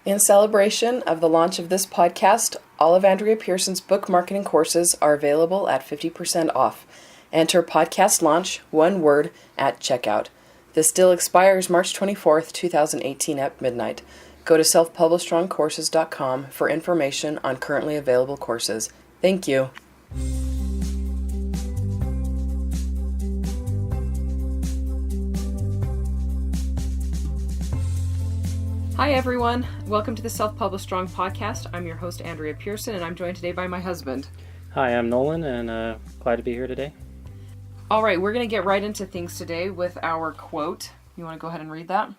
In celebration of the launch of this podcast, all of Andrea Pearson's book marketing courses are available at 50% off. Enter podcast launch, one word, at checkout. This deal expires March 24th, 2018 at midnight. Go to selfpublishedstrongcourses.com for information on currently available courses. Thank you. Hi everyone, welcome to the Self-Published Strong podcast. I'm your host Andrea Pearson, and I'm joined today by my husband. Hi, I'm Nolan, and glad to be here today. All right, we're going to get right into things today with our quote. You want to go ahead and read that?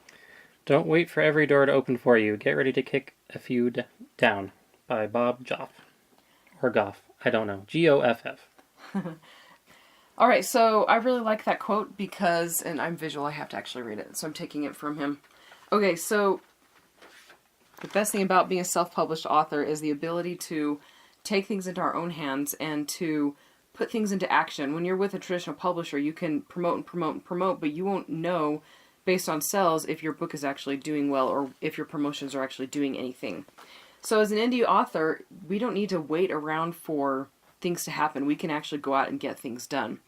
Don't wait for every door to open for you. Get ready to kick a few down, by Bob Joff. Or Goff. I don't know. Goff. All right, so I really like that quote because, and I'm visual, I have to actually read it, so I'm taking it from him. Okay, so the best thing about being a self-published author is the ability to take things into our own hands and to put things into action. When you're with a traditional publisher, you can promote and promote and promote, but you won't know based on sales if your book is actually doing well or if your promotions are actually doing anything. So as an indie author, we don't need to wait around for things to happen. We can actually go out and get things done.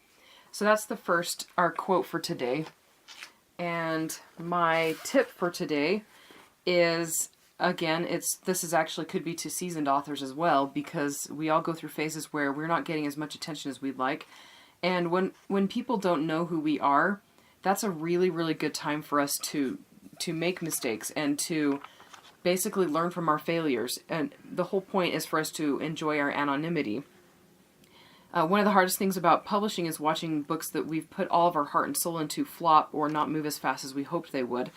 So that's our quote for today. And my tip for today is, again, this is actually could be to seasoned authors as well, because we all go through phases where we're not getting as much attention as we'd like. And when people don't know who we are, that's a really, really good time for us to make mistakes and to basically learn from our failures. And the whole point is for us to enjoy our anonymity. One of the hardest things about publishing is watching books that we've put all of our heart and soul into flop or not move as fast as we hoped they would.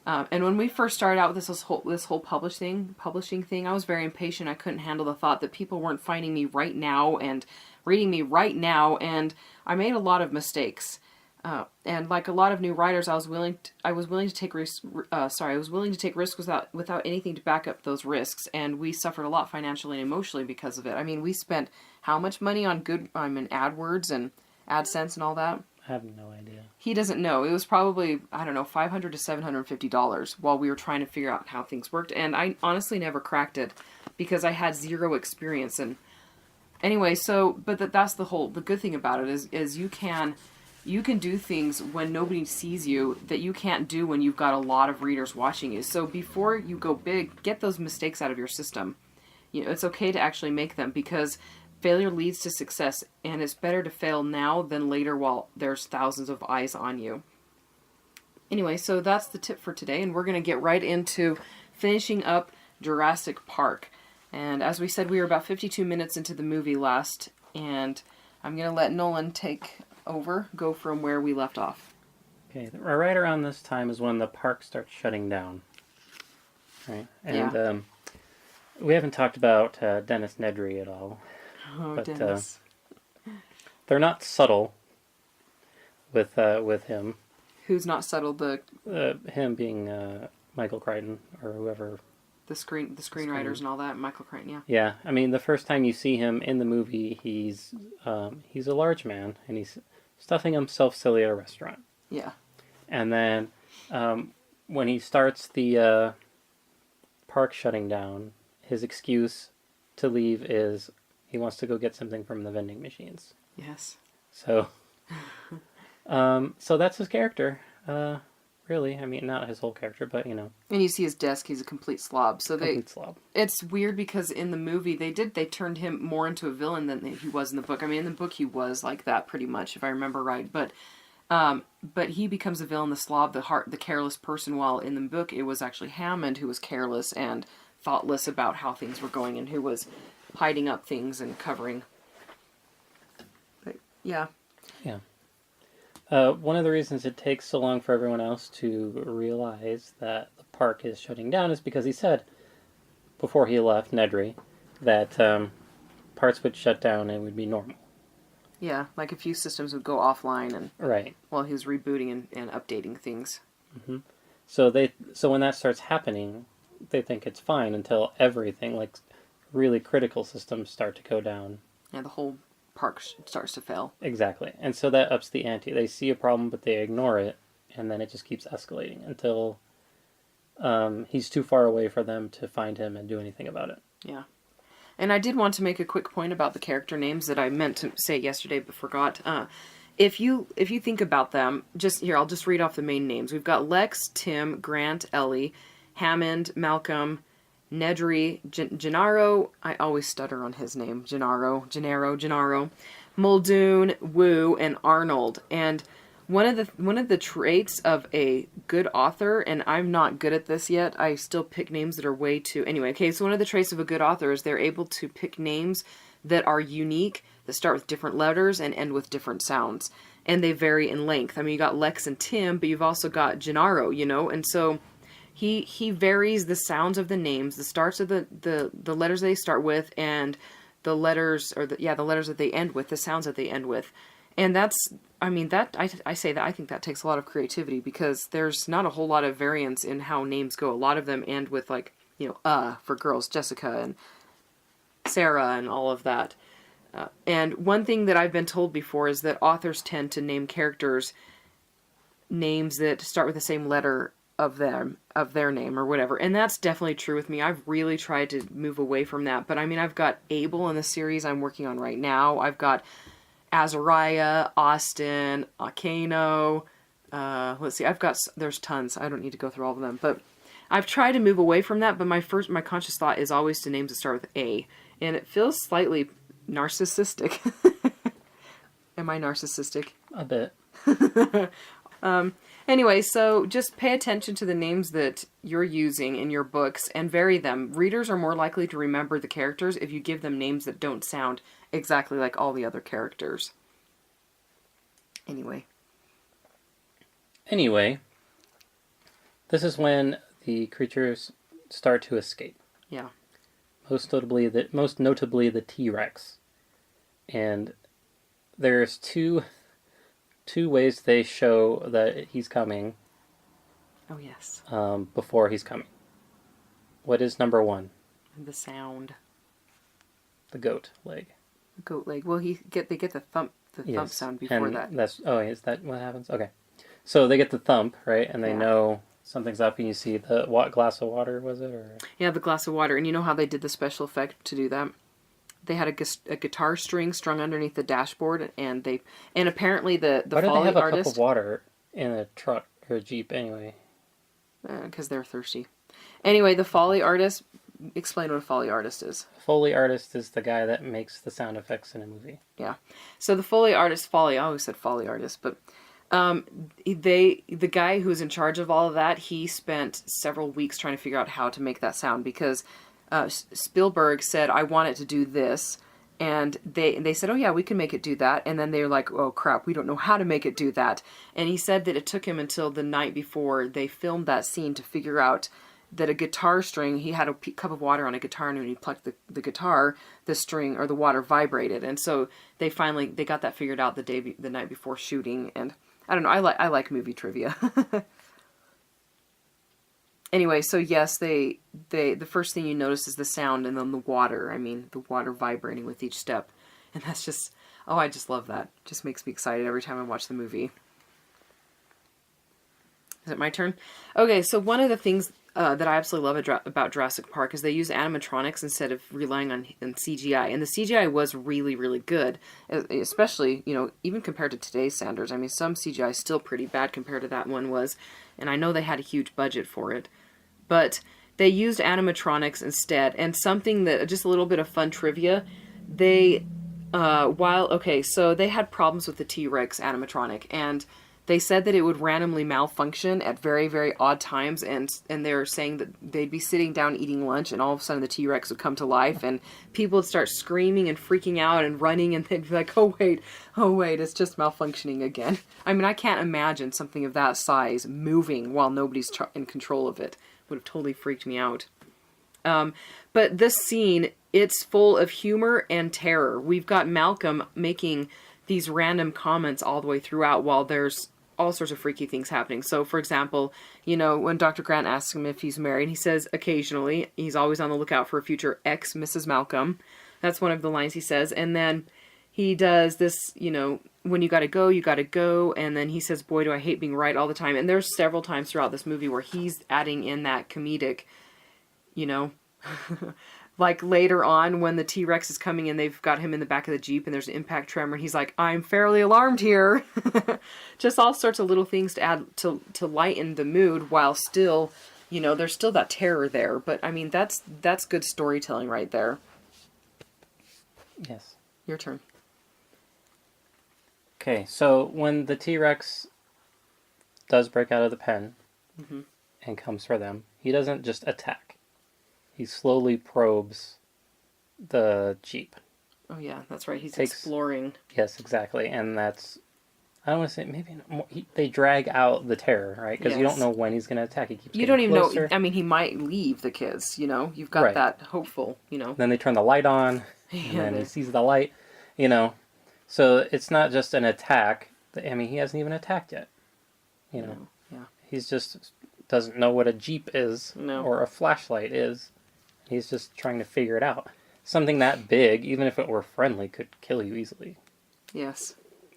And when we first started out with this whole publishing thing, I was very impatient. I couldn't handle the thought that people weren't finding me right now and reading me right now, and I made a lot of mistakes. And like a lot of new writers, I was willing to take risks. I was willing to take risks without anything to back up those risks, and we suffered a lot financially and emotionally because of it. I mean, we spent how much money on AdWords and AdSense and all that? I have no idea. He doesn't know. It was probably, I don't know, $500 to $750 while we were trying to figure out how things worked. And I honestly never cracked it because I had zero experience. And anyway, that's the good thing about it is you can do things when nobody sees you that you can't do when you've got a lot of readers watching you. So before you go big, get those mistakes out of your system. You know, it's okay to actually make them because failure leads to success, and it's better to fail now than later while there's thousands of eyes on you. Anyway, so that's the tip for today, and we're going to get right into finishing up Jurassic Park. And as we said, we were about 52 minutes into the movie last, and I'm going to let Nolan take over, go from where we left off. Okay, right around this time is when the park starts shutting down. Right? And we haven't talked about Dennis Nedry at all. Oh, but Dennis. They're not subtle with him. Who's not subtle? Him being Michael Crichton or whoever. The screenwriters and all that. Michael Crichton, yeah. Yeah, I mean, the first time you see him in the movie, he's a large man and he's stuffing himself silly at a restaurant. Yeah. And then when he starts the park shutting down, his excuse to leave is he wants to go get something from the vending machines. Yes. So, so that's his character. Really, I mean, not his whole character, but you know. And you see his desk; he's a complete slob. Slob. It's weird because in the movie they turned him more into a villain than he was in the book. I mean, in the book he was like that pretty much, if I remember right. But he becomes a villain, the slob, the careless person. While in the book it was actually Hammond who was careless and thoughtless about how things were going and who was hiding up things and covering. But, yeah. Yeah. One of the reasons it takes so long for everyone else to realize that the park is shutting down is because he said, before he left, Nedry, that parts would shut down and it would be normal. Yeah, like a few systems would go offline and right while he was rebooting and updating things. Mm-hmm. So when that starts happening, they think it's fine until everything, like really critical systems, start to go down. Yeah, the whole park starts to fail. Exactly. And so that ups the ante. They see a problem, but they ignore it, and then it just keeps escalating until he's too far away for them to find him and do anything about it. Yeah. And I did want to make a quick point about the character names that I meant to say yesterday but forgot. If you think about them, I'll just read off the main names. We've got Lex, Tim, Grant, Ellie, Hammond, Malcolm, Nedry, Gennaro, I always stutter on his name, Gennaro, Muldoon, Wu, and Arnold. And one of the traits of a good author, and I'm not good at this yet, I still pick names that are way too... Anyway, okay, so one of the traits of a good author is they're able to pick names that are unique, that start with different letters and end with different sounds. And they vary in length. I mean, you got Lex and Tim, but you've also got Gennaro, and so... He varies the sounds of the names, the starts of the letters they start with, and the letters, or the letters that they end with, the sounds that they end with. And I think that takes a lot of creativity, because there's not a whole lot of variance in how names go. A lot of them end with, like, for girls, Jessica and Sarah and all of that. And one thing that I've been told before is that authors tend to name characters names that start with the same letter of their name or whatever. And that's definitely true with me. I've really tried to move away from that. But I mean, I've got Abel in the series I'm working on right now. I've got Azariah, Austin, Akano. Let's see, there's tons. I don't need to go through all of them. But I've tried to move away from that. But my conscious thought is always to names that start with A. And it feels slightly narcissistic. Am I narcissistic? A bit. Anyway, so just pay attention to the names that you're using in your books and vary them. Readers are more likely to remember the characters if you give them names that don't sound exactly like all the other characters. Anyway, this is when the creatures start to escape. Yeah. Most notably the T-Rex. And there's two ways they show that he's coming. Oh, yes. Before he's coming. What is number one? The sound. The goat leg. The goat leg. Well, they get the thump sound before and that. Is that what happens? Okay. So they get the thump, right? And they know something's up, and you see the glass of water, was it? Or... Yeah, the glass of water. And you know how they did the special effect to do that? They had a guitar string strung underneath the dashboard, and apparently the Why do Foley they have a artist... cup of water in a truck or a Jeep anyway? Because they're thirsty. Anyway, the Foley artist... Explain what a Foley artist is. Foley artist is the guy that makes the sound effects in a movie. Yeah. So the Foley artist... I always said Foley artist, but... the guy who's in charge of all of that, he spent several weeks trying to figure out how to make that sound, because... Spielberg said, I want it to do this, and they said, oh yeah, we can make it do that, and then they were like, oh crap, we don't know how to make it do that. And he said that it took him until the night before they filmed that scene to figure out that a guitar string, he had a cup of water on a guitar, and when he plucked the guitar, the string or the water vibrated. And so they got that figured out the night before shooting. And I don't know, I like movie trivia. Anyway, so yes, the first thing you notice is the sound, and then the water. I mean, the water vibrating with each step. And that's just, I just love that. It just makes me excited every time I watch the movie. Is it my turn? Okay, so one of the things that I absolutely love about Jurassic Park is they use animatronics instead of relying on CGI. And the CGI was really, really good, especially, even compared to today's standards. I mean, some CGI is still pretty bad compared to that one was. And I know they had a huge budget for it. But they used animatronics instead. And something that, just a little bit of fun trivia, so they had problems with the T-Rex animatronic, and they said that it would randomly malfunction at very, very odd times, and they're saying that they'd be sitting down eating lunch, and all of a sudden the T-Rex would come to life, and people would start screaming and freaking out and running, and they'd be like, oh wait, it's just malfunctioning again. I mean, I can't imagine something of that size moving while nobody's in control of it. Would have totally freaked me out. But this scene, it's full of humor and terror. We've got Malcolm making these random comments all the way throughout while there's all sorts of freaky things happening. So, for example, when Dr. Grant asks him if he's married, he says occasionally. He's always on the lookout for a future ex-Mrs. Malcolm. That's one of the lines he says. And then he does this, when you gotta go, and then he says, boy, do I hate being right all the time. And there's several times throughout this movie where he's adding in that comedic, you know, like later on when the T-Rex is coming in, they've got him in the back of the Jeep and there's an impact tremor, and he's like, I'm fairly alarmed here. Just all sorts of little things to add to lighten the mood while still, you know, there's still that terror there. But I mean, that's good storytelling right there. Yes. Your turn. Okay, so when the T-Rex does break out of the pen and comes for them, he doesn't just attack. He slowly probes the Jeep. Oh yeah, that's right. He's exploring. Yes, exactly. And that's, I don't want to say, maybe more, they drag out the terror, right? Because you don't know when he's going to attack. He keeps You don't even closer. know, I mean, he might leave the kids, you know? You've got that hopeful, you know? Then they turn the light on, and then he sees the light, you know? So it's not just an attack. I mean, he hasn't even attacked yet, you know? Yeah. He's just doesn't know what a Jeep is or a flashlight is. He's just trying to figure it out. Something that big, even if it were friendly, could kill you easily. Yes.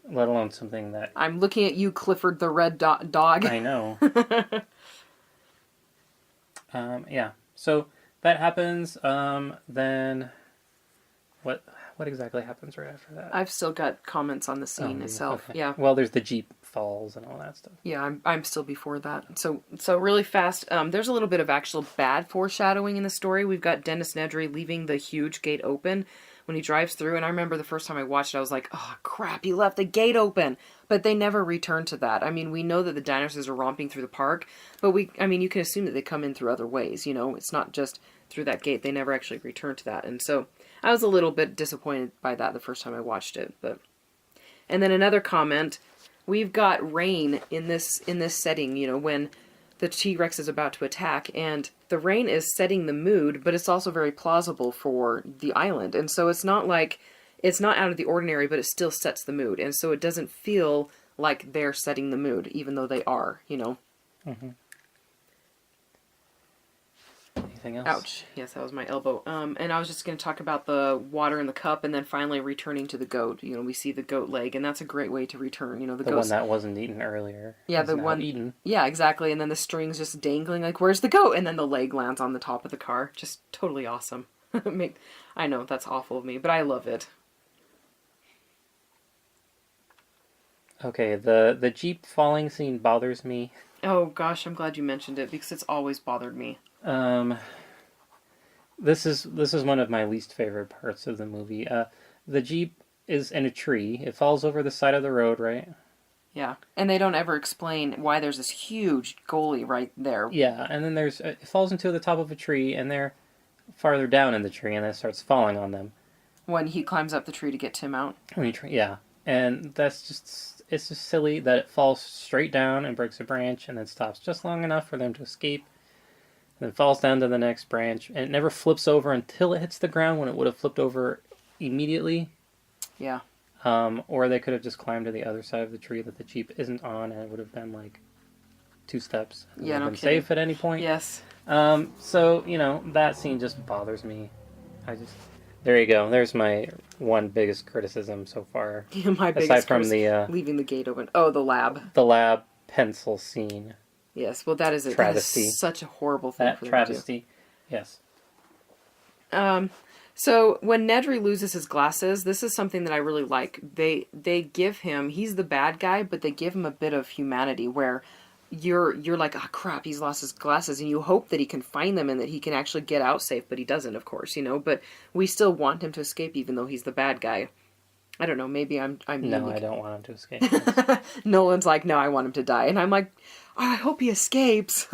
Let alone something that... I'm looking at you, Clifford the red dog. I know. Yeah. So that happens. Then what exactly happens right after that? I've still got comments on the scene itself. Okay. Yeah. Well, there's the Jeep falls and all that stuff. Yeah, I'm still before that. So really fast. There's a little bit of actual bad foreshadowing in the story. We've got Dennis Nedry leaving the huge gate open when he drives through. And I remember the first time I watched it, I was like, oh crap, he left the gate open. But they never return to that. I mean, we know that the dinosaurs are romping through the park, but you can assume that they come in through other ways. You know, it's not just through that gate. They never actually return to that. And so I was a little bit disappointed by that the first time I watched it. And then another comment. We've got rain in this setting, you know, when the T-Rex is about to attack, and the rain is setting the mood, but it's also very plausible for the island. And so it's not like, it's not out of the ordinary, but it still sets the mood. And so it doesn't feel like they're setting the mood, even though they are, you know. Mm-hmm. Anything else? Ouch. Yes, that was my elbow. And I was just going to talk about the water in the cup and then finally returning to the goat. You know, we see the goat leg, and that's a great way to return. You know, the one that wasn't eaten earlier. Yeah, the one eaten. Yeah, exactly. And then the string's just dangling, like, where's the goat? And then the leg lands on the top of the car. Just totally awesome. I know, that's awful of me, but I love it. Okay, the Jeep falling scene bothers me. Oh gosh, I'm glad you mentioned it, because it's always bothered me. This is one of my least favorite parts of the movie. The Jeep is in a tree. It falls over the side of the road, right? Yeah, and they don't ever explain why there's this huge goalie right there. Yeah, and then it falls into the top of a tree, and they're farther down in the tree, and then it starts falling on them. When he climbs up the tree to get Tim out? Yeah, and it's just silly that it falls straight down and breaks a branch, and then stops just long enough for them to escape. Then falls down to the next branch, and it never flips over until it hits the ground when it would have flipped over immediately. Yeah. Or they could have just climbed to the other side of the tree that the Jeep isn't on, and it would have been like 2 steps. And yeah, no been kidding. Safe at any point. Yes. So, you know, that scene just bothers me. There you go. There's my one biggest criticism so far. Yeah, my biggest aside from the leaving the gate open. Oh, the lab. The lab pencil scene. Yes, well, that is such a horrible thing for them travesty. To do. Yes. So when Nedry loses his glasses, this is something that I really like. They give him, he's the bad guy, but they give him a bit of humanity where you're like, oh crap, he's lost his glasses, and you hope that he can find them and that he can actually get out safe, but he doesn't, of course, you know. But we still want him to escape, even though he's the bad guy. I don't know. Maybe I'm. No, I don't want him to escape. Nolan's like, no, I want him to die, and I'm like, oh, I hope he escapes.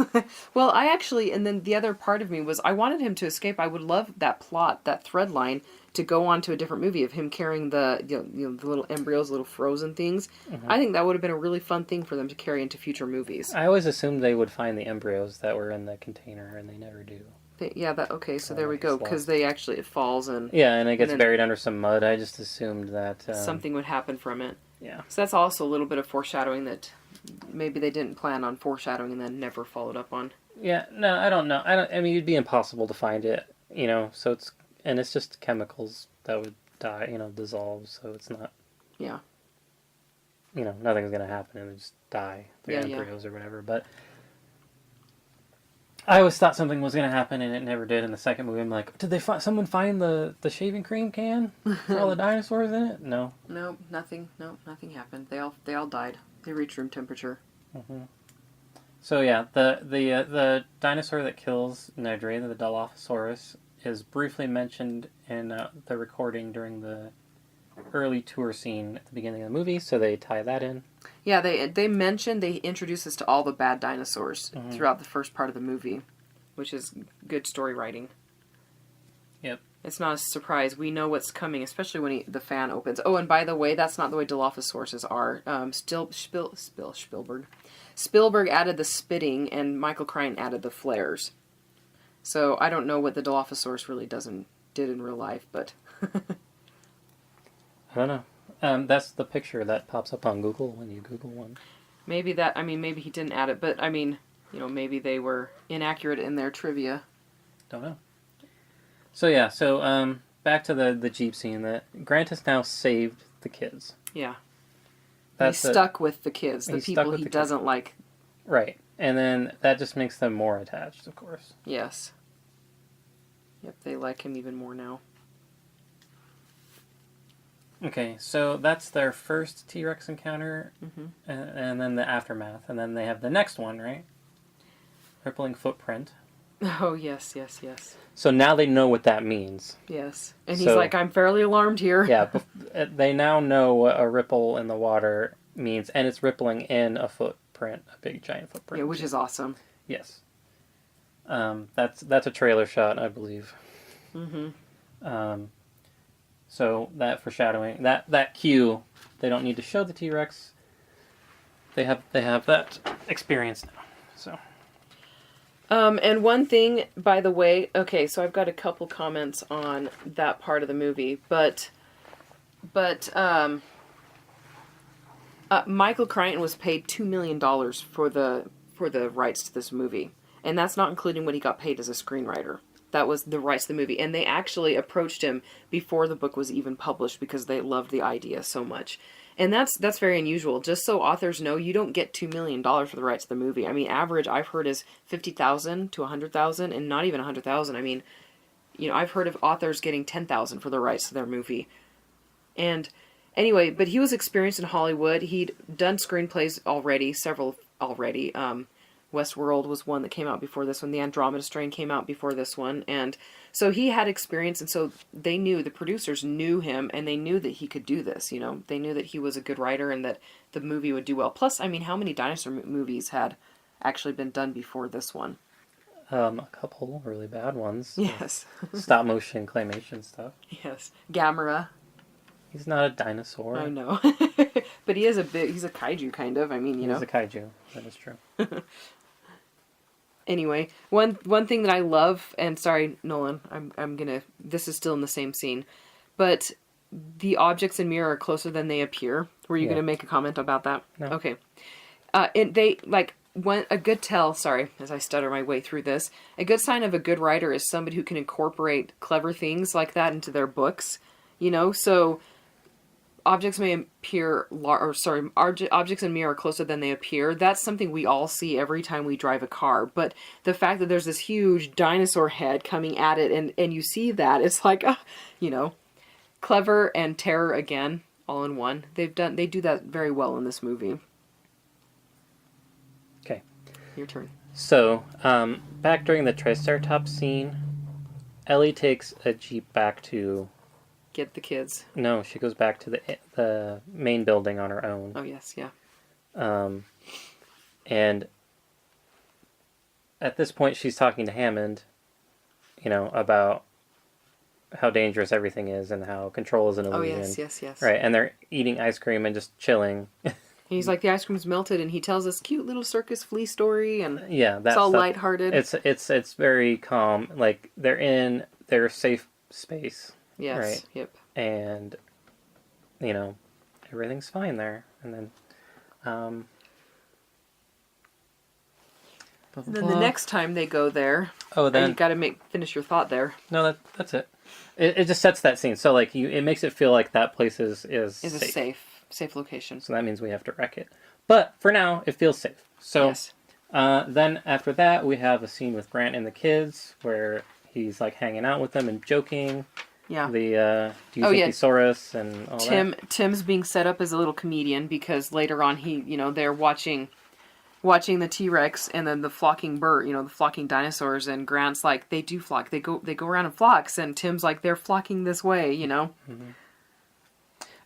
Well, and then the other part of me was, I wanted him to escape. I would love that plot, that thread line, to go on to a different movie of him carrying the the little embryos, little frozen things. Mm-hmm. I think that would have been a really fun thing for them to carry into future movies. I always assumed they would find the embryos that were in the container, and they never do. So there we go, because it falls and... Yeah, and it gets buried under some mud. I just assumed that... something would happen from it. Yeah. So that's also a little bit of foreshadowing that maybe they didn't plan on foreshadowing and then never followed up on. Yeah, no, I don't know. I mean, it'd be impossible to find it, you know, so it's just chemicals that would dissolve, so it's not... Yeah. nothing's gonna happen and they just die. They're Yeah. embryos or whatever. But I always thought something was gonna happen and it never did. In the second movie, I'm like, did someone find the shaving cream can for all the dinosaurs in it? No. No, nothing. No, nothing happened. They all died. They reached room temperature. Mm-hmm. So yeah, the dinosaur that kills Nedry, the Dilophosaurus, is briefly mentioned in the recording during the early tour scene at the beginning of the movie, so they tie that in. Yeah, they introduce us to all the bad dinosaurs throughout the first part of the movie, which is good story writing. Yep. It's not a surprise. We know what's coming, especially when the fan opens. Oh, and by the way, that's not the way Dilophosauruses are. Spielberg added the spitting, and Michael Crichton added the flares. So I don't know what the Dilophosaurus really did in real life, but I don't know. That's the picture that pops up on Google when you Google one. maybe he didn't add it, but maybe they were inaccurate in their trivia. Don't know. So yeah, back to the Jeep scene. That Grant has now saved the kids. Yeah. He's stuck with the kids, the people he doesn't like. Right. And then that just makes them more attached, of course. Yes. Yep, they like him even more now. Okay, so that's their first T-Rex encounter, and then the aftermath. And then they have the next one, right? Rippling footprint. Oh, yes. So now they know what that means. Yes. And he's like, I'm fairly alarmed here. Yeah, they now know what a ripple in the water means, and it's rippling in a footprint, a big giant footprint. Yeah, which is awesome. Yes. That's a trailer shot, I believe. Mm-hmm. So that foreshadowing, that cue, they don't need to show the T-Rex. They have that experience now. So. And one thing, by the way, okay, so I've got a couple comments on that part of the movie, but Michael Crichton was paid $2 million for the rights to this movie, and that's not including what he got paid as a screenwriter. That was the rights to the movie, and they actually approached him before the book was even published because they loved the idea so much. And that's very unusual. Just so authors know, you don't get $2 million for the rights to the movie. I mean, average I've heard is $50,000 to $100,000, and not even $100,000. I mean, I've heard of authors getting $10,000 for the rights to their movie. And anyway, but he was experienced in Hollywood. He'd done screenplays already, several already. Westworld was one that came out before this one. The Andromeda Strain came out before this one. And so he had experience, and so the producers knew him, and they knew that he could do this, They knew that he was a good writer and that the movie would do well. Plus, I mean, how many dinosaur movies had actually been done before this one? A couple really bad ones. Yes. Stop motion claymation stuff. Yes. Gamera. He's not a dinosaur. I know. But he's a kaiju, kind of. I mean, He's a kaiju. That is true. Anyway, one thing that I love, and sorry, Nolan, I'm gonna. This is still in the same scene, but the objects in mirror are closer than they appear. Were you gonna make a comment about that? No. Okay. And they a good tell. Sorry, as I stutter my way through this, a good sign of a good writer is somebody who can incorporate clever things like that into their books. So. Objects may appear, objects in mirror are closer than they appear. That's something we all see every time we drive a car. But the fact that there's this huge dinosaur head coming at it, and you see that, it's like, clever and terror again, all in one. They do that very well in this movie. Okay. Your turn. So, back during the Triceratops scene, Ellie takes a Jeep back to... Get the kids. No, she goes back to the main building on her own. Oh, yes, yeah. And at this point, she's talking to Hammond, about how dangerous everything is and how control is an illusion. Oh, yes. Right, and they're eating ice cream and just chilling. He's like, the ice cream's melted, and he tells this cute little circus flea story, and yeah, it's all lighthearted. It's very calm. Like, they're in their safe space. Yes, right? Yep. And, everything's fine there. And then, and then the next time they go there, you got to finish your thought there. No, that's it. It just sets that scene. So, it makes it feel like that place is safe. safe location. So that means we have to wreck it. But for now, it feels safe. So Yes. then after that, we have a scene with Grant and the kids where he's like hanging out with them and joking. Yeah. Do you think he saw us and all that? Tim's being set up as a little comedian because later on they're watching the T-Rex and then the flocking the flocking dinosaurs, and Grant's like, they do flock. They go around in flocks, and Tim's like, they're flocking this way, Mm-hmm.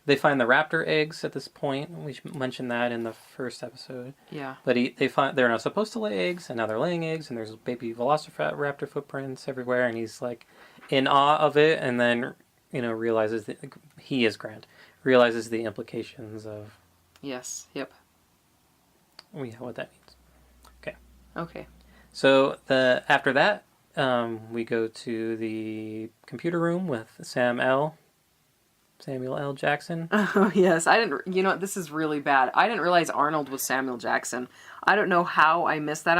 They find the raptor eggs at this point. We mentioned that in the first episode. Yeah. But they're not supposed to lay eggs, and now they're laying eggs, and there's baby velociraptor footprints everywhere, and he's like in awe of it, and then realizes that he is Grant, realizes the implications of. Yes. Yep. What that means. Okay. Okay. So after that, we go to the computer room with Samuel L. Jackson. Oh, yes. I didn't, this is really bad. I didn't realize Arnold was Samuel Jackson. I don't know how I missed that.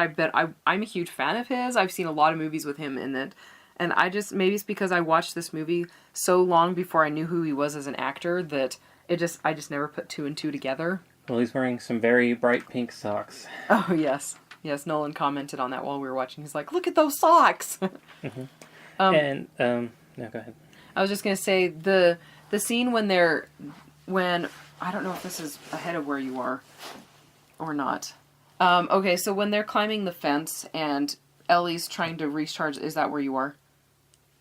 I'm a huge fan of his. I've seen a lot of movies with him in it. And maybe it's because I watched this movie so long before I knew who he was as an actor that I just never put two and two together. Well, he's wearing some very bright pink socks. Oh, yes. Yes, Nolan commented on that while we were watching. He's like, look at those socks! Mm-hmm. No, go ahead. I was just going to say, the scene when I don't know if this is ahead of where you are or not. Okay, so when they're climbing the fence and Ellie's trying to recharge, is that where you are?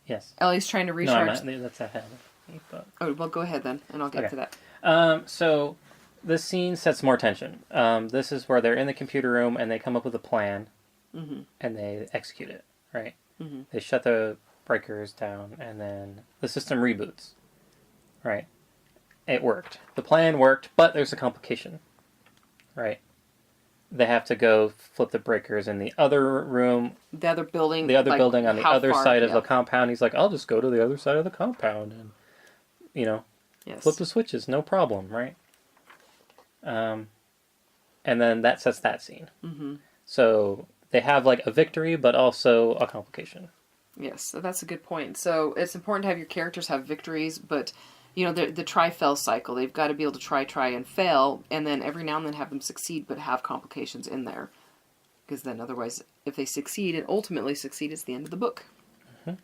Yes. Ellie's trying to recharge. No, that's ahead of me, but... Oh, well, go ahead then, and I'll get to that. So this scene sets more tension. This is where they're in the computer room and they come up with a plan, mm-hmm. and they execute it, right? Mm-hmm. They shut the breakers down, and then the system reboots, right? It worked. The plan worked, but there's a complication, right? They have to go flip the breakers in the other room. The other building. Building on the other side of the compound. He's like, I'll just go to the other side of the compound and, yes. flip the switches. No problem, right? And then that sets that scene. Mm-hmm. So they have like a victory, but also a complication. Yes, so that's a good point. So it's important to have your characters have victories, but the try-fail cycle. They've got to be able to try, and fail, and then every now and then have them succeed, but have complications in there. Because then otherwise, if they succeed and ultimately succeed, it's the end of the book. Mm-hmm.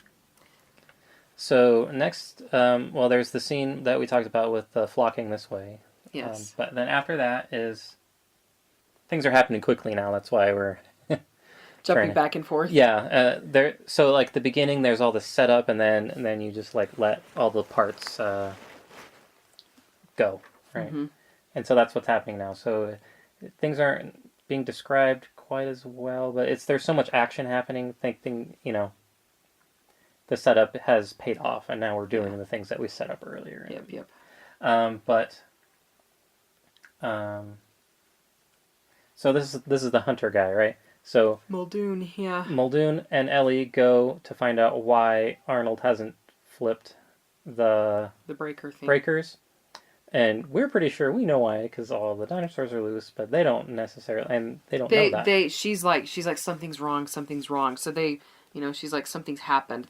So next, there's the scene that we talked about with the flocking this way. Yes. But then after that is... Things are happening quickly now, that's why we're... Jumping back and forth. Yeah, so like the beginning, there's all the setup, and then you just like let all the parts go, right? Mm-hmm. And so that's what's happening now. So things aren't being described quite as well, but there's so much action happening. The setup has paid off, and now we're doing the things that we set up earlier. Yep. So this is the hunter guy, right? So Muldoon, yeah. Muldoon and Ellie go to find out why Arnold hasn't flipped the breakers. And we're pretty sure we know why, because all the dinosaurs are loose, but they don't necessarily, and they don't know that. She's like, something's wrong. So she's like, something's happened.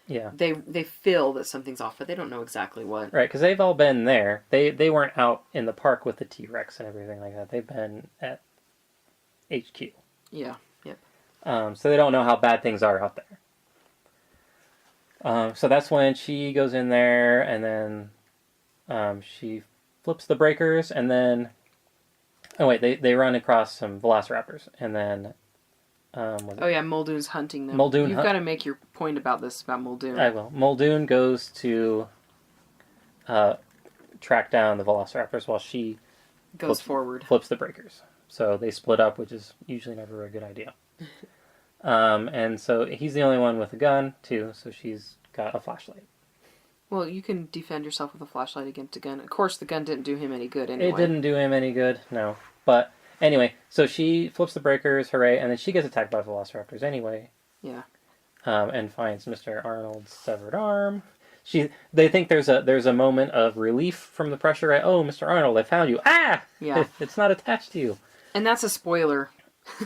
Yeah. They feel that something's off, but they don't know exactly what. Right, because they've all been there. They weren't out in the park with the T-Rex and everything like that. They've been at HQ. Yeah, yep. So they don't know how bad things are out there. So that's when she goes in there, and then she flips the breakers, and then... Oh, wait, they run across some velociraptors, and then... Muldoon's hunting them. You've got to make your point about Muldoon. I will. Muldoon goes to track down the velociraptors while she... Flips the breakers. So they split up, which is usually never a good idea. And so he's the only one with a gun, too, so she's got a flashlight. Well, you can defend yourself with a flashlight against a gun. Of course, the gun didn't do him any good anyway. It didn't do him any good, no. But anyway, so she flips the breakers, hooray, and then she gets attacked by velociraptors anyway. Yeah. And finds Mr. Arnold's severed arm. They think there's a moment of relief from the pressure, right? Oh, Mr. Arnold, I found you. Ah! Yeah. It's not attached to you. And that's a spoiler.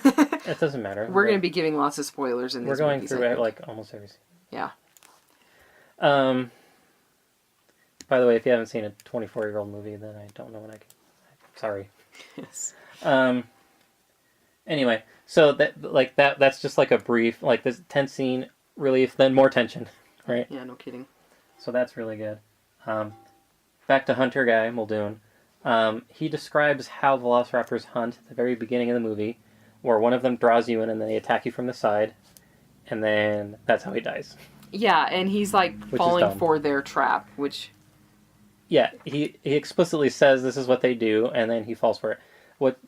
It doesn't matter. We're going to be giving lots of spoilers in these movies. We're going through it like almost every scene. Yeah. By the way, if you haven't seen a 24-year-old movie, then I don't know what I can... Sorry. Yes. Anyway, so that's just like a brief, like this tense scene relief, then more tension, right? Yeah, no kidding. So that's really good. Back to Hunter guy, Muldoon. He describes how velociraptors hunt at the very beginning of the movie, where one of them draws you in and then they attack you from the side, and then that's how he dies. Yeah, and he's like falling for their trap, which... Yeah, he explicitly says this is what they do, and then he falls for it. What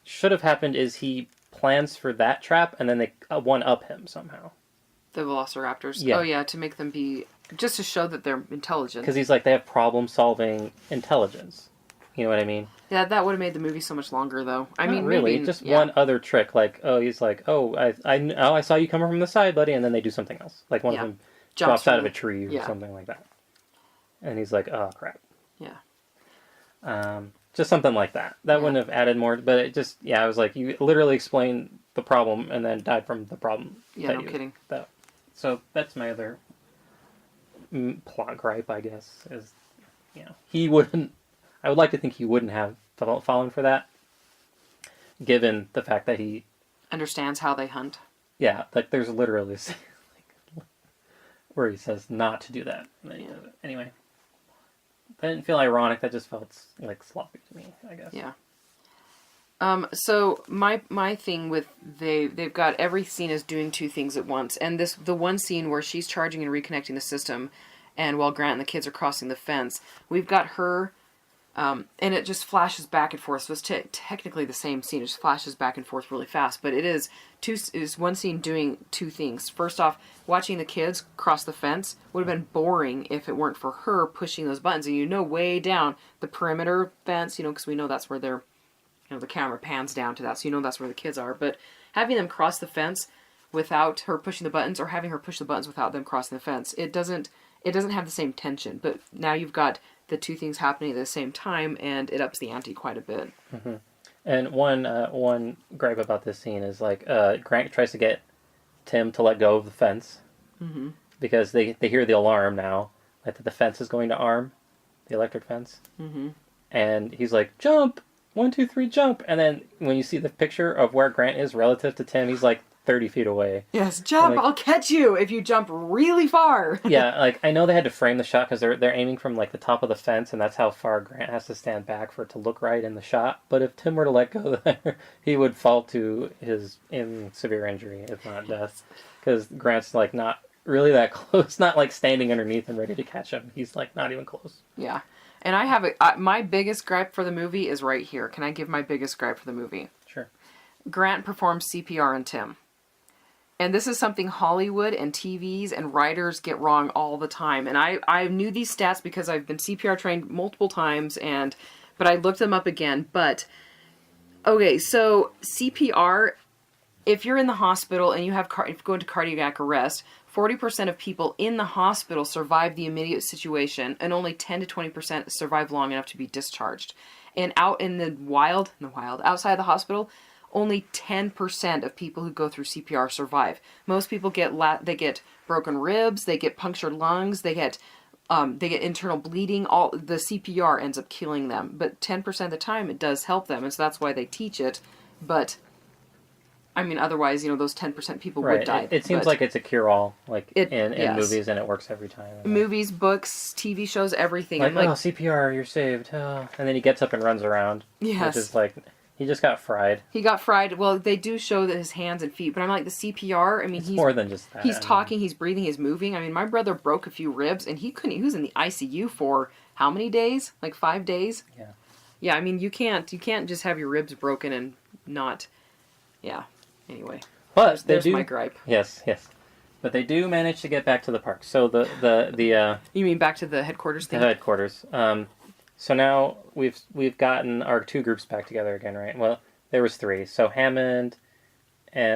should have happened is he plans for that trap, and then they one-up him somehow. The velociraptors? Yeah. Oh yeah, to make them be... Just to show that they're intelligent. Because he's like, they have problem-solving intelligence. You know what I mean? Yeah, that would have made the movie so much longer, though. I mean, really, maybe, just one other trick. Like, he's like, I saw you coming from the side, buddy, and then they do something else. Like one of them drops out of a tree or something like that. And he's like, oh, crap. Yeah. Just something like that. That wouldn't have added more, but it just, I was like, you literally explained the problem and then died from the problem. Yeah, no kidding. So that's my other plot gripe, I guess, is, he wouldn't, I would like to think he wouldn't have fallen for that, given the fact that he understands how they hunt. Yeah, like there's literally where he says not to do that. And then he does it. Anyway, that didn't feel ironic. That just felt like sloppy to me, I guess. Yeah. So my thing with they've got every scene is doing two things at once, and the one scene where she's charging and reconnecting the system, and while Grant and the kids are crossing the fence, we've got her, and it just flashes back and forth. So it's technically the same scene. It just flashes back and forth really fast, but it is one scene doing two things. First off, watching the kids cross the fence would have been boring if it weren't for her pushing those buttons, and way down the perimeter fence, because we know that's where they're. The camera pans down to that, so that's where the kids are. But having them cross the fence without her pushing the buttons, or having her push the buttons without them crossing the fence, it doesn't have the same tension. But now you've got the two things happening at the same time, and it ups the ante quite a bit. Mm-hmm. And one gripe about this scene is like Grant tries to get Tim to let go of the fence because they hear the alarm now, like that the fence is going to arm, the electric fence, and he's like, "Jump! 1, 2, 3, jump!" And then when you see the picture of where Grant is relative to Tim, he's like 30 feet away. Yes, jump! I'll catch you if you jump really far. Yeah, like I know they had to frame the shot because they're aiming from like the top of the fence, and that's how far Grant has to stand back for it to look right in the shot. But if Tim were to let go there, he would fall to his severe injury, if not death, because Grant's like not really that close, not like standing underneath and ready to catch him. He's like not even close. Yeah. And I have my biggest gripe for the movie is right here. Can I give my biggest gripe for the movie? Sure. Grant performs CPR on Tim. And this is something Hollywood and TVs and writers get wrong all the time. And I knew these stats because I've been CPR trained multiple times, but I looked them up again. But, okay, so CPR, if you're in the hospital and you go into cardiac arrest, 40% of people in the hospital survive the immediate situation, and only 10 to 20% survive long enough to be discharged. And out in the wild, outside the hospital, only 10% of people who go through CPR survive. Most people get broken ribs, they get punctured lungs, they get internal bleeding. All the CPR ends up killing them, but 10% of the time it does help them, and so that's why they teach it. But I mean, otherwise, those 10% people would die. It seems like it's a cure-all, like in movies, and it works every time. Movies, books, TV shows, everything. Like, CPR, you're saved. Oh. And then he gets up and runs around. Yes. Which is like, he just got fried. He got fried. Well, they do show that his hands and feet, but I'm like, the CPR, I mean, he's more than just that. He's talking, he's breathing, he's moving. I mean, my brother broke a few ribs, and he was in the ICU for how many days? Like 5 days? Yeah. Yeah, I mean, you can't just have your ribs broken and not, yeah. Anyway. But there's my gripe. Yes. But they do manage to get back to the park. So the you mean back to the headquarters thing? The headquarters. So now we've gotten our two groups back together again, right? Well, there was 3. So Hammond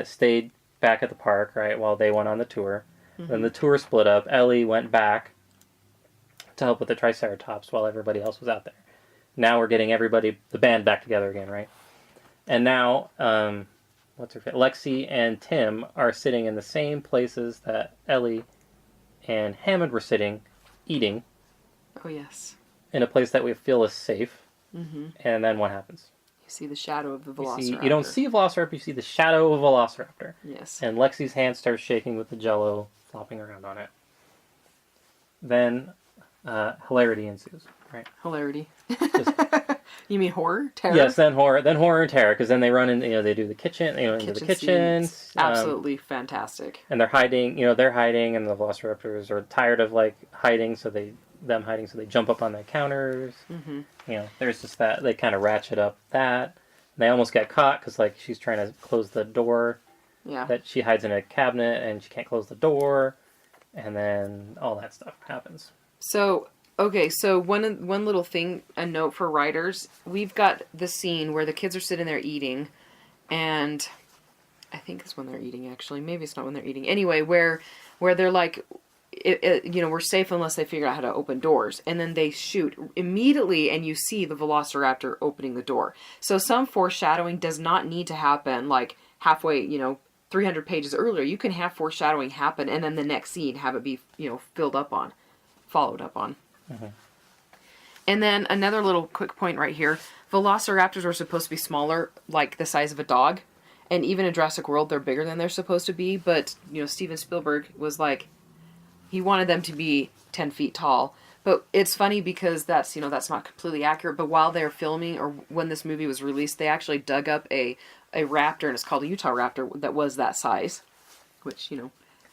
stayed back at the park, right, while they went on the tour. Mm-hmm. Then the tour split up. Ellie went back to help with the Triceratops while everybody else was out there. Now we're getting the band back together again, right? And now Lexi and Tim are sitting in the same places that Ellie and Hammond were sitting, eating. Oh, yes. in a place that we feel is safe. Mm-hmm. And then what happens? You see the shadow of the Velociraptor. You don't see a Velociraptor, you see the shadow of a Velociraptor. Yes. And Lexi's hand starts shaking with the jello flopping around on it. Then hilarity ensues, right? Hilarity. Just, you mean horror? Terror? yes, then horror and terror, because then they run in, they do the kitchen, into the kitchen. Absolutely fantastic. And they're hiding, and the Velociraptors are tired of, hiding, so they jump up on their counters. Mm-hmm. There's just that, they kind of ratchet up that. They almost get caught, because, she's trying to close the door. Yeah. That she hides in a cabinet, and she can't close the door. And then all that stuff happens. So, okay, so one little thing, a note for writers. We've got the scene where the kids are sitting there eating, and I think it's when they're eating, actually. Maybe it's not when they're eating. Anyway, where they're like, we're safe unless they figure out how to open doors. And then they shoot immediately, and you see the Velociraptor opening the door. So some foreshadowing does not need to happen, halfway, 300 pages earlier. You can have foreshadowing happen, and then the next scene have it be, followed up on. Mm-hmm. And then another little quick point right here. Velociraptors were supposed to be smaller, like the size of a dog. And even in Jurassic World, they're bigger than they're supposed to be. But, Steven Spielberg was he wanted them to be 10 feet tall. But it's funny because that's not completely accurate. But while they're filming, or when this movie was released, they actually dug up a raptor, and it's called a Utah raptor, that was that size. Which,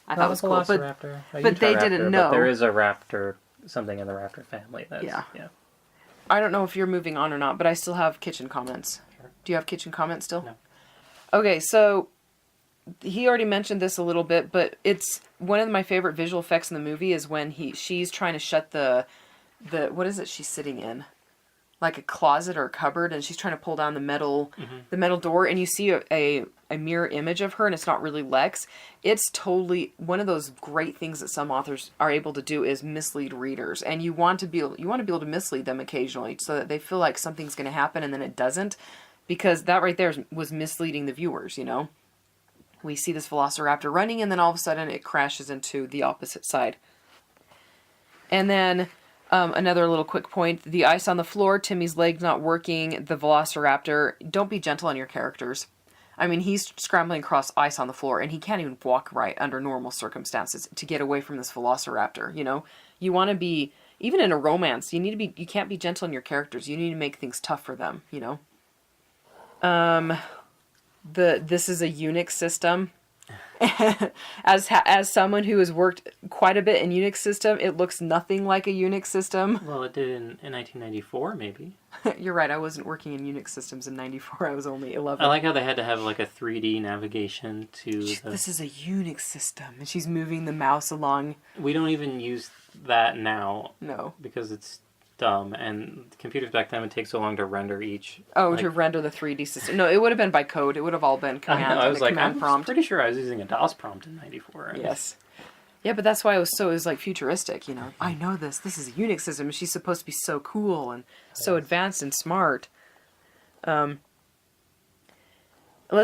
I thought was cool. But they didn't know. But there is a raptor, something in the raptor family. Yeah. I don't know if you're moving on or not, but I still have kitchen comments. Sure. Do you have kitchen comments still? No. Okay, so he already mentioned this a little bit, but it's one of my favorite visual effects in the movie is when she's trying to shut the what is it she's sitting in? Like a closet or a cupboard, and she's trying to pull down the metal door, and you see a mirror image of her, and it's not really Lex. It's totally one of those great things that some authors are able to do is mislead readers, and you want to be able to mislead them occasionally so that they feel like something's going to happen and then it doesn't, because that right there was misleading the viewers. We see this Velociraptor running, and then all of a sudden it crashes into the opposite side, and then. Another little quick point, the ice on the floor, Timmy's leg's not working, the Velociraptor, don't be gentle on your characters. I mean, he's scrambling across ice on the floor, and he can't even walk right under normal circumstances to get away from this Velociraptor, You want to be, even in a romance, you can't be gentle on your characters, you need to make things tough for them, This is a Unix system. As someone who has worked quite a bit in Unix system, it looks nothing like a Unix system. Well, it did in 1994, maybe. You're right, I wasn't working in Unix systems in 94, I was only 11. I like how they had to have a 3D navigation to... This is a Unix system, and she's moving the mouse along. We don't even use that now. No. Because it's dumb, and computers back then would take so long to render each. To render the 3D system. No, it would have been by code. It would have all been command. I was command prompt. pretty sure I was using a DOS prompt in 94. Yes. Yeah, but that's why it was futuristic, I know this. This is a Unix system, and she's supposed to be so cool and so advanced and smart. Let's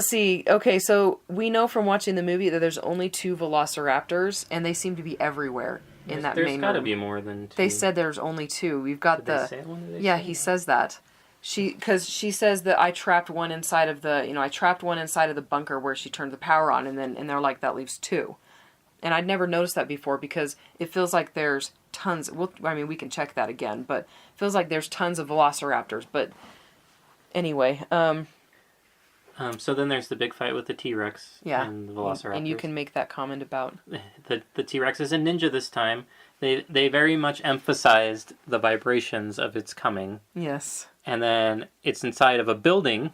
see. Okay, so we know from watching the movie that there's only 2 Velociraptors, and they seem to be everywhere. In that main room. There's got to be more than 2. They said there's only 2. We've got Did they say one? Yeah, he says that. Because she says that I trapped one inside of the bunker where she turned the power on, and they're like, that leaves 2. And I'd never noticed that before because it feels like there's tons. We can check that again, but it feels like there's tons of Velociraptors. But anyway, so then there's the big fight with the T-Rex and the Velociraptor. And you can make that comment about... The T-Rex is a ninja this time. They very much emphasized the vibrations of its coming. Yes. And then it's inside of a building.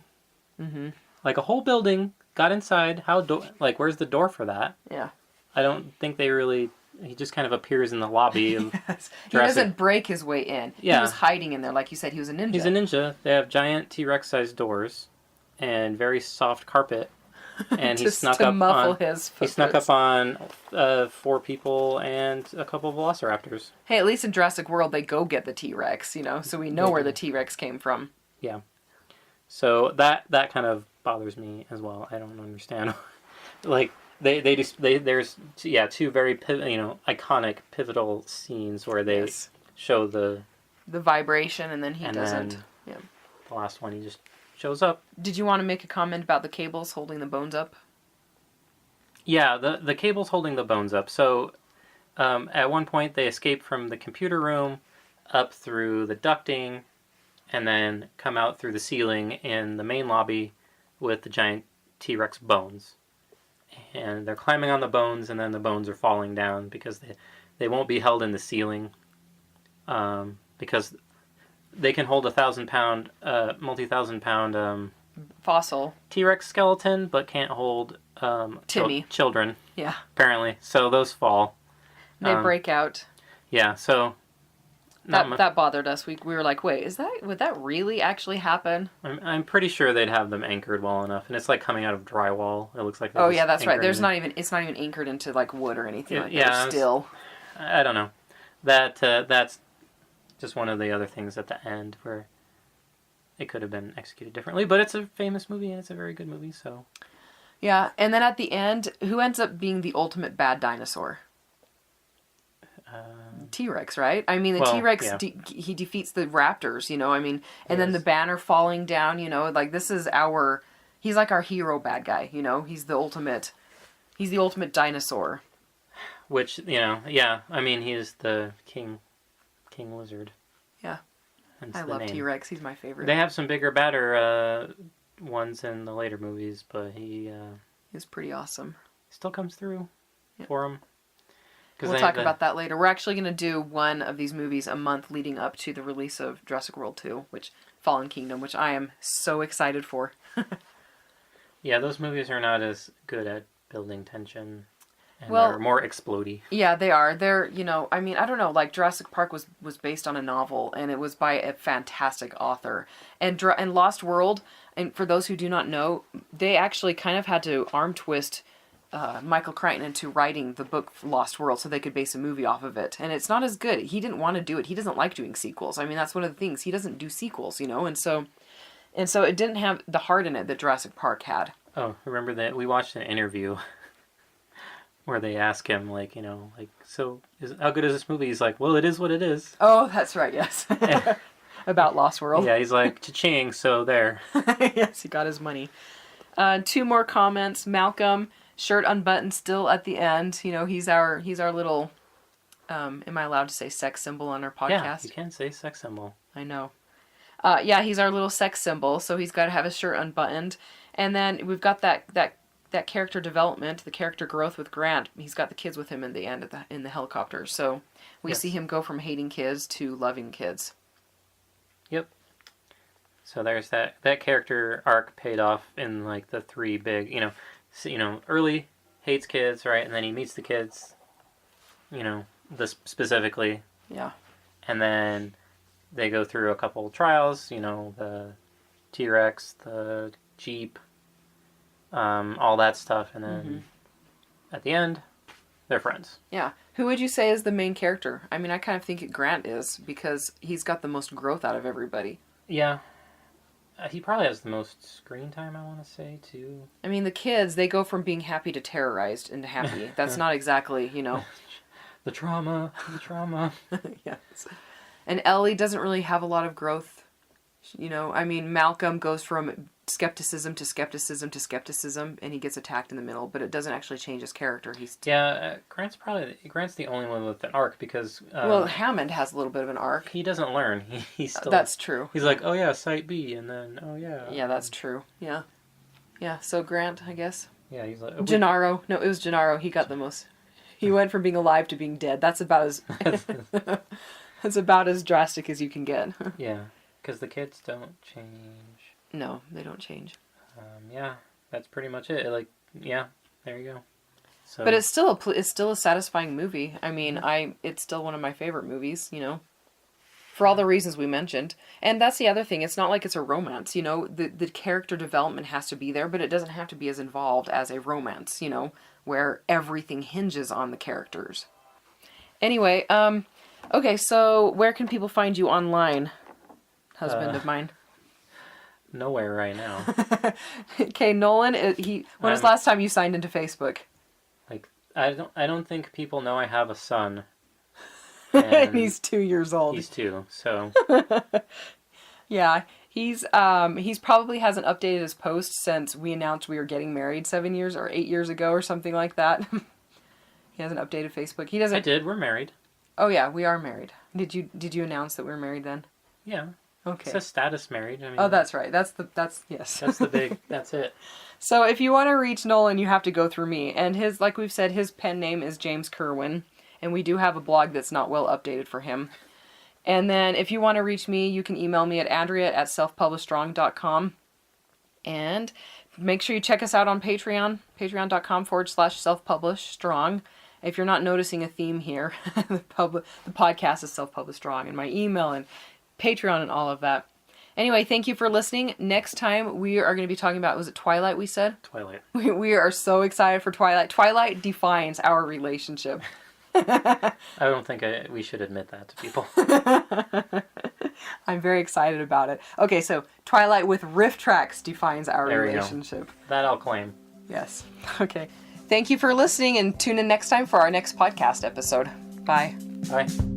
Mm-hmm. Like a whole building. Got inside. Where's the door for that? Yeah. I don't think they really... He just kind of appears in the lobby. Of yes. He doesn't break his way in. Yeah. He was hiding in there. Like you said, he was a ninja. He's a ninja. They have giant T-Rex-sized doors. And very soft carpet, and he snuck up on. He snuck up on 4 people and a couple of Velociraptors. Hey, at least in Jurassic World, they go get the T-Rex, so we know where the T-Rex came from. Yeah, so that kind of bothers me as well. I don't understand. There's 2 very iconic pivotal scenes where they show the vibration, and then he doesn't. then Yeah. the last one he just shows up. Did you want to make a comment about the cables holding the bones up? Yeah, the cable's holding the bones up. So at one point they escape from the computer room up through the ducting and then come out through the ceiling in the main lobby with the giant T-Rex bones. And they're climbing on the bones, and then the bones are falling down because they won't be held in the ceiling, because they can hold 1,000-pound, multi-1,000-pound Fossil. T-Rex skeleton, but can't hold Timmy. Children. Yeah. Apparently, so those fall. They break out. Yeah, so that bothered us. We were like, wait, would that really actually happen? I'm pretty sure they'd have them anchored well enough, and it's like coming out of drywall. It looks like. Oh yeah, that's right. It's not even anchored into like wood or anything. Like that. Still. I don't know. That's just one of the other things at the end where it could have been executed differently, but it's a famous movie and it's a very good movie. So. Yeah, and then at the end, who ends up being the ultimate bad dinosaur? T-Rex, right? I mean, the T-Rex, yeah. He defeats the raptors, you know, I mean, and then the banner falling down, you know, like this is he's like our hero bad guy, you know, he's the ultimate dinosaur. Which, you know, yeah, I mean, he's the king lizard. Yeah. I love T-Rex, he's my favorite. They have some bigger, badder ones in the later movies, but he's pretty awesome. Still comes through for him. We'll talk about that later. We're actually going to do one of these movies a month leading up to the release of Jurassic World 2, Fallen Kingdom, which I am so excited for. Yeah, those movies are not as good at building tension. And they're more explodey. Yeah, they are. They're, you know, I mean, I don't know, like Jurassic Park was based on a novel, and it was by a fantastic author. And Lost World, and for those who do not know, they actually kind of had to arm twist Michael Crichton into writing the book Lost World so they could base a movie off of it. And it's not as good. He didn't want to do it. He doesn't like doing sequels. I mean, that's one of the things. He doesn't do sequels, you know? And so it didn't have the heart in it that Jurassic Park had. Oh, remember that? We watched an interview where they ask him, like, you know, like, so how good is this movie? He's like, well, it is what it is. Oh, that's right, yes. About Lost World. Yeah, he's like, cha-ching, so there. Yes, he got his money. 2 more comments. Malcolm... shirt unbuttoned still at the end. You know, he's our little, am I allowed to say sex symbol on our podcast? Yeah, you can say sex symbol. I know. Yeah, he's our little sex symbol, so he's got to have his shirt unbuttoned. And then we've got that character development, the character growth with Grant. He's got the kids with him in the end in the helicopter. So we see him go from hating kids to loving kids. Yep. So there's that character arc paid off in like the 3 big, early hates kids, right? And then he meets the kids, specifically. Yeah. And then they go through a couple trials, the T-Rex, the Jeep, all that stuff. And then at the end, they're friends. Yeah. Who would you say is the main character? I mean, I kind of think Grant is because he's got the most growth out of everybody. Yeah. He probably has the most screen time, I want to say, too. I mean, the kids, they go from being happy to terrorized into happy. That's not exactly, The trauma. Yes. And Ellie doesn't really have a lot of growth. I mean, Malcolm goes from skepticism to skepticism to skepticism, and he gets attacked in the middle, but it doesn't actually change his character. Grant's the only one with an arc because... Hammond has a little bit of an arc. He doesn't learn. He's still... That's true. He's like, oh yeah, Site B, and then, oh yeah. Yeah, that's true. Yeah. Yeah, so Grant, I guess. Yeah, he's like... Gennaro. No, it was Gennaro. He got the most... He went from being alive to being dead. That's about as... That's about as drastic as you can get. Yeah, because the kids don't change. No, they don't change. Yeah, that's pretty much it. There you go. So, but it's still a satisfying movie. I mean, it's still one of my favorite movies, for all the reasons we mentioned. And that's the other thing. It's not like it's a romance, the character development has to be there, but it doesn't have to be as involved as a romance, where everything hinges on the characters. Anyway, okay, so where can people find you online, husband of mine? Nowhere right now. Okay, Nolan. When was the last time you signed into Facebook? I don't think people know I have a son. And he's 2 years old. He's 2, so... Yeah, he's probably hasn't updated his post since we announced we were getting married 7 years or 8 years ago or something like that. He hasn't updated Facebook. He doesn't... I did, we're married. Oh yeah, we are married. Did you announce that we were married then? Yeah. Okay. It says status married. I mean, Oh, that's right. That's yes. That's the big, that's it. So if you want to reach Nolan, you have to go through me. And his, like we've said, his pen name is James Kerwin. And we do have a blog that's not well updated for him. And then if you want to reach me, you can email me at andrea@selfpublishstrong.com. And make sure you check us out on Patreon, patreon.com/selfpublishstrong. If you're not noticing a theme here, the podcast is Self-Published Strong, and my email and Patreon and all of that. Anyway, thank you for listening. Next time we are going to be talking about, was it Twilight we said? Twilight. We are so excited for Twilight. Twilight defines our relationship. I don't think we should admit that to people. I'm very excited about it. Okay, so Twilight with riff tracks defines our There we go. relationship. That I'll claim. Yes. Okay. Thank you for listening, and tune in next time for our next podcast episode. Bye. Bye.